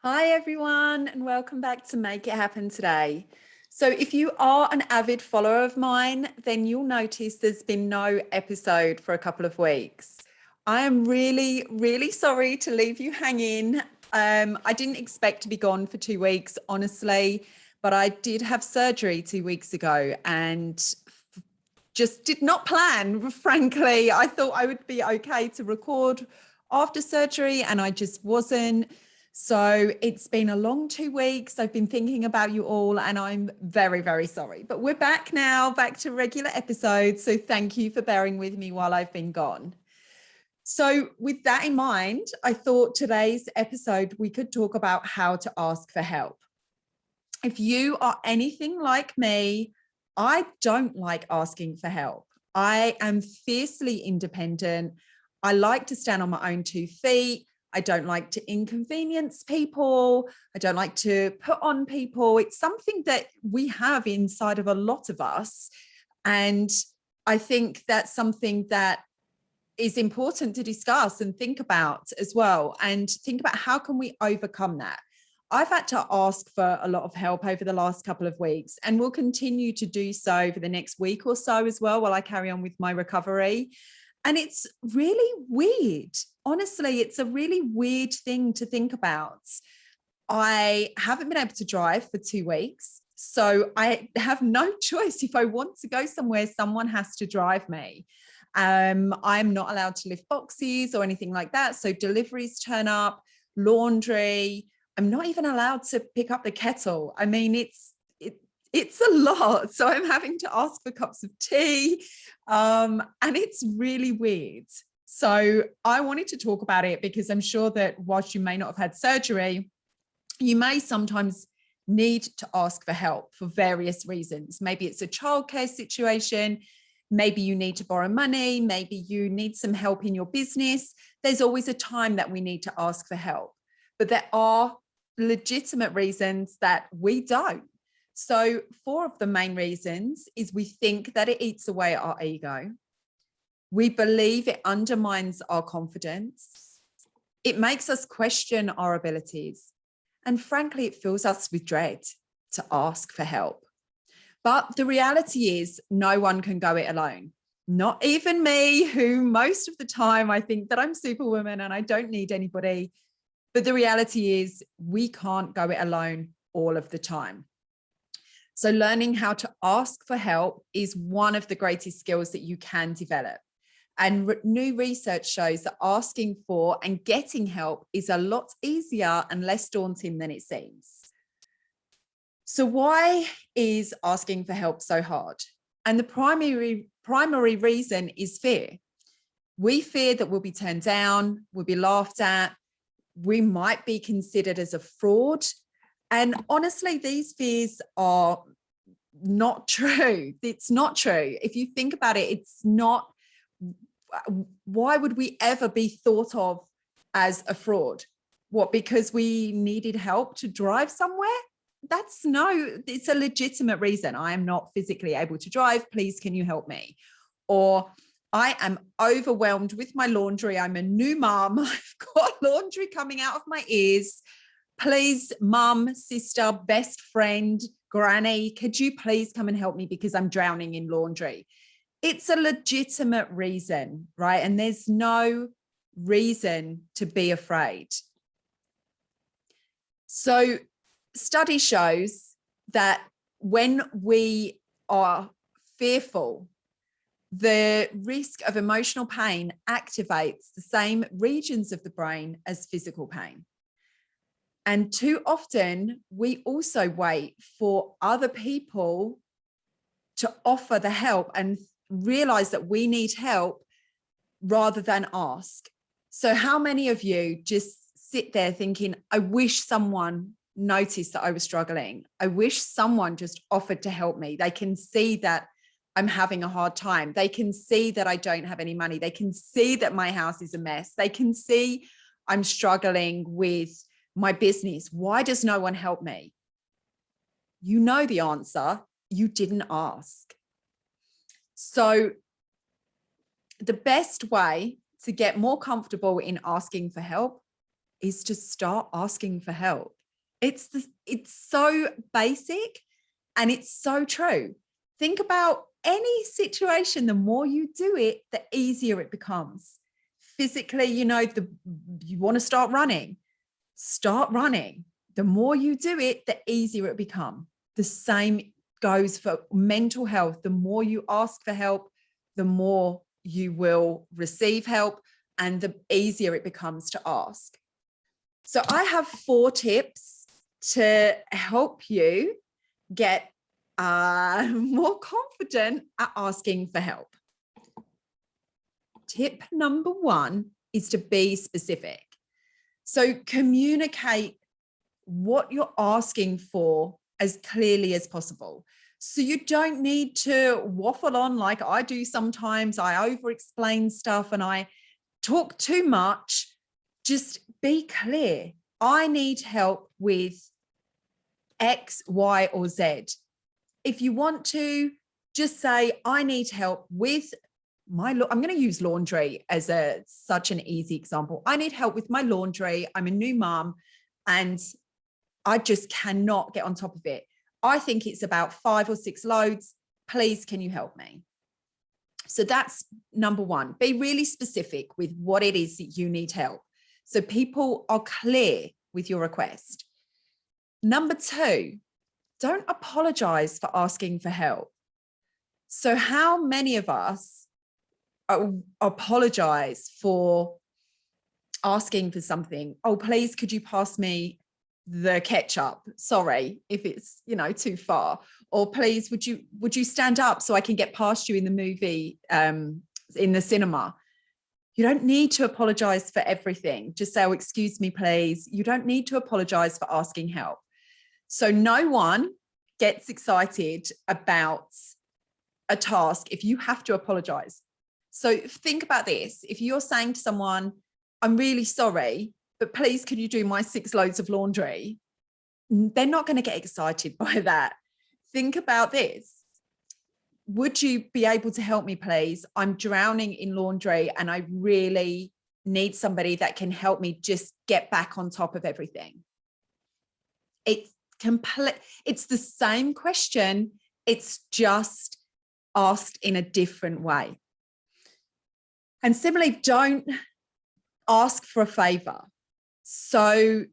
Hi everyone, and welcome back to Make It Happen today. So if you are an avid follower of mine, then you'll notice there's been no episode for a couple of weeks. I am really sorry to leave you hanging. I didn't expect to be gone for 2 weeks, honestly, but I did have surgery 2 weeks ago and just did not plan, frankly. I thought I would be okay to record after surgery and I just wasn't. So it's been a long 2 weeks. I've been thinking about you all and I'm very sorry. But we're back now, back to regular episodes. So thank you for bearing with me while I've been gone. So with that in mind, I thought today's episode, we could talk about how to ask for help. If you are anything like me, I don't like asking for help. I am fiercely independent. I like to stand on my own 2 feet. I don't like to inconvenience people. I don't like to put on people. It's something that we have inside of a lot of us. And I think that's something that is important to discuss and think about as well. And think about how can we overcome that? I've had to ask for a lot of help over the last couple of weeks and will continue to do so for the next week or so as well while I carry on with my recovery. And it's really weird. Honestly, it's a really weird thing to think about. I haven't been able to drive for 2 weeks. So I have no choice. If I want to go somewhere, someone has to drive me. I'm not allowed to lift boxes or anything like that. So deliveries turn up, laundry. I'm not even allowed to pick up the kettle. I mean, it's a lot. So I'm having to ask for cups of tea. And it's really weird. So I wanted to talk about it because I'm sure that whilst you may not have had surgery, you may sometimes need to ask for help for various reasons. Maybe it's a childcare situation. Maybe you need to borrow money. Maybe you need some help in your business. There's always a time that we need to ask for help. But there are legitimate reasons that we don't. So 4 of the main reasons is we think that it eats away at our ego. We believe it undermines our confidence. It makes us question our abilities. And frankly, it fills us with dread to ask for help. But the reality is no one can go it alone. Not even me, who most of the time I think that I'm superwoman and I don't need anybody. But the reality is we can't go it alone all of the time. So learning how to ask for help is one of the greatest skills that you can develop. And new research shows that asking for and getting help is a lot easier and less daunting than it seems. So why is asking for help so hard? And the primary reason is fear. We fear that we'll be turned down, we'll be laughed at, we might be considered as a fraud. And honestly, these fears are not true. It's not true. If you think about it, it's not. Why would we ever be thought of as a fraud? What, because we needed help to drive somewhere? It's a legitimate reason. I am not physically able to drive. Please, can you help me? Or I am overwhelmed with my laundry. I'm a new mom. I've got laundry coming out of my ears. Please, mum, sister, best friend, granny, could you please come and help me because I'm drowning in laundry? It's a legitimate reason, right? And there's no reason to be afraid. So study shows that when we are fearful, the risk of emotional pain activates the same regions of the brain as physical pain. And too often, we also wait for other people to offer the help and realize that we need help rather than ask. So how many of you just sit there thinking, I wish someone noticed that I was struggling. I wish someone just offered to help me. They can see that I'm having a hard time. They can see that I don't have any money. They can see that my house is a mess. They can see I'm struggling with my business. Why does no one help me? You know the answer. You didn't ask. So the best way to get more comfortable in asking for help is to start asking for help. It's so basic and it's so true. Think about any situation, the more you do it, the easier it becomes. Physically, you want to start running. The more you do it, the easier it becomes. The same goes for mental health. The more you ask for help, the more you will receive help and the easier it becomes to ask. So I have 4 tips to help you get more confident at asking for help. Tip number 1 is to be specific. So communicate what you're asking for as clearly as possible. So you don't need to waffle on like I do sometimes. I over-explain stuff and I talk too much. Just be clear. I need help with X, Y, or Z. If you want to, just say, I need help with I'm going to use laundry as such an easy example. I need help with my laundry. I'm a new mom and I just cannot get on top of it. I think it's about 5 or 6 loads. Please, can you help me? So that's number 1. Be really specific with what it is that you need help, so people are clear with your request. Number 2, don't apologize for asking for help. So how many of us apologize for asking for something? Oh, please, could you pass me the ketchup? Sorry if it's, too far. Or please, would you stand up so I can get past you in the movie, in the cinema? You don't need to apologize for everything. Just say, oh, excuse me, please. You don't need to apologize for asking help. So no one gets excited about a task if you have to apologize. So think about this. If you're saying to someone, I'm really sorry, but please, could you do my 6 loads of laundry? They're not going to get excited by that. Think about this. Would you be able to help me, please? I'm drowning in laundry and I really need somebody that can help me just get back on top of everything. It's the same question. It's just asked in a different way. And similarly, don't ask for a favor. So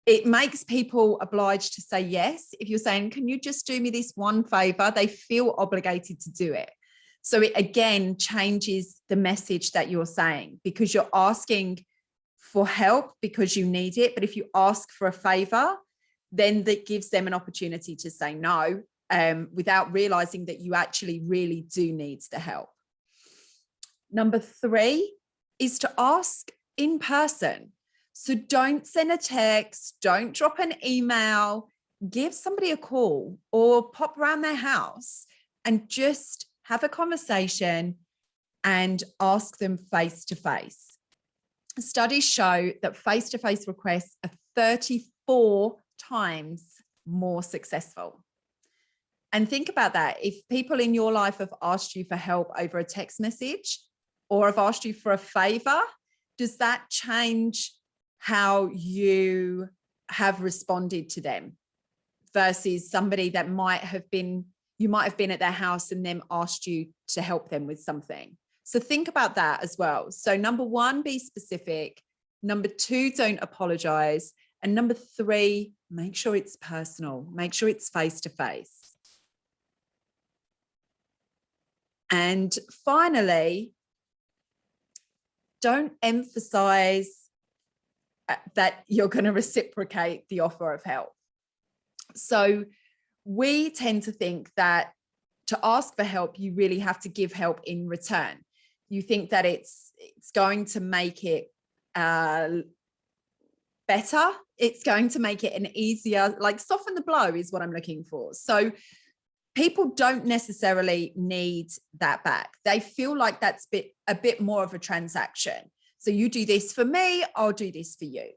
it makes people obliged to say yes. If you're saying, can you just do me this one favor? They feel obligated to do it. So it again changes the message that you're saying, because you're asking for help because you need it. But if you ask for a favor, then that gives them an opportunity to say no, without realizing that you actually really do need the help. Number 3 is to ask in person. So don't send a text, don't drop an email, give somebody a call or pop around their house and just have a conversation and ask them face to face. Studies show that face-to-face requests are 34 times more successful. And think about that. If people in your life have asked you for help over a text message or have asked you for a favor, does that change how you have responded to them versus somebody that you might have been at their house and them asked you to help them with something? So think about that as well. So number 1, be specific. Number 2, don't apologize. And number 3, make sure it's personal. Make sure it's face to face. And finally, don't emphasize that you're going to reciprocate the offer of help. So we tend to think that to ask for help, you really have to give help in return. You think that it's going to make it better. It's going to make it an easier, like soften the blow is what I'm looking for. So people don't necessarily need that back. They feel like that's a bit more of a transaction. So you do this for me, I'll do this for you.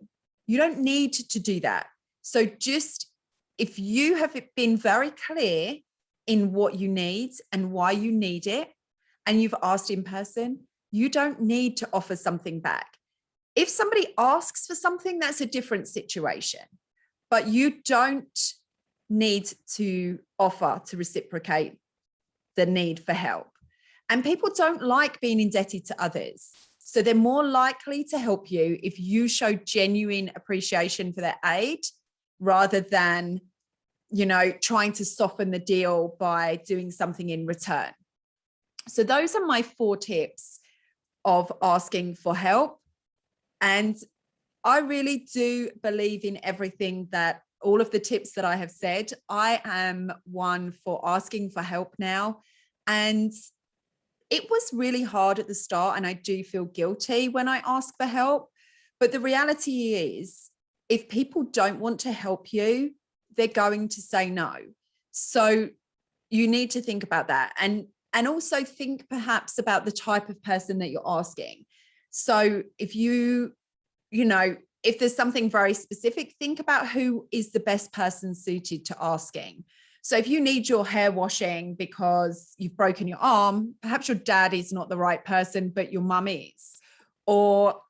You don't need to do that. So just if you have been very clear in what you need and why you need it, and you've asked in person, you don't need to offer something back. If somebody asks for something, that's a different situation, but you don't need to offer to reciprocate the need for help. And people don't like being indebted to others. So they're more likely to help you if you show genuine appreciation for their aid rather than, trying to soften the deal by doing something in return. So those are my 4 tips of asking for help. And I really do believe in everything that all of the tips that I have said. I am one for asking for help now. And it was really hard at the start, and I do feel guilty when I ask for help. But the reality is, if people don't want to help you, they're going to say no. So you need to think about that. And also think perhaps about the type of person that you're asking. So if if there's something very specific, think about who is the best person suited to asking. So if you need your hair washing because you've broken your arm, perhaps your dad is not the right person, but your mum is. Or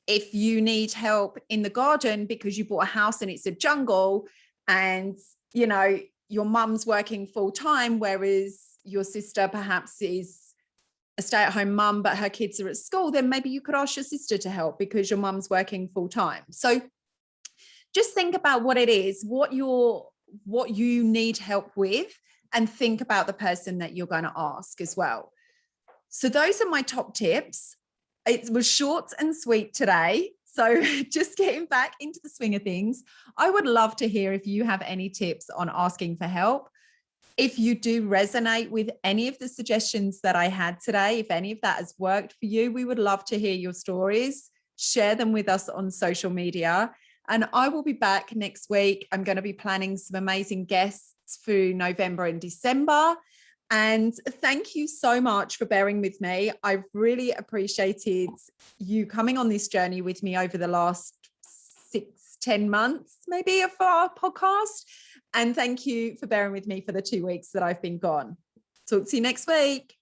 if you need help in the garden because you bought a house and it's a jungle and, your mum's working full time, whereas your sister perhaps is a stay-at-home mum, but her kids are at school, then maybe you could ask your sister to help because your mum's working full time. So just think about what it is, what you need help with, and think about the person that you're going to ask as well. So those are my top tips. It was short and sweet today. So just getting back into the swing of things. I would love to hear if you have any tips on asking for help. If you do resonate with any of the suggestions that I had today, if any of that has worked for you, we would love to hear your stories. Share them with us on social media. And I will be back next week. I'm going to be planning some amazing guests for November and December. And thank you so much for bearing with me. I've really appreciated you coming on this journey with me over the last 6-10 months, maybe, of our podcast. And thank you for bearing with me for the 2 weeks that I've been gone. Talk to you next week.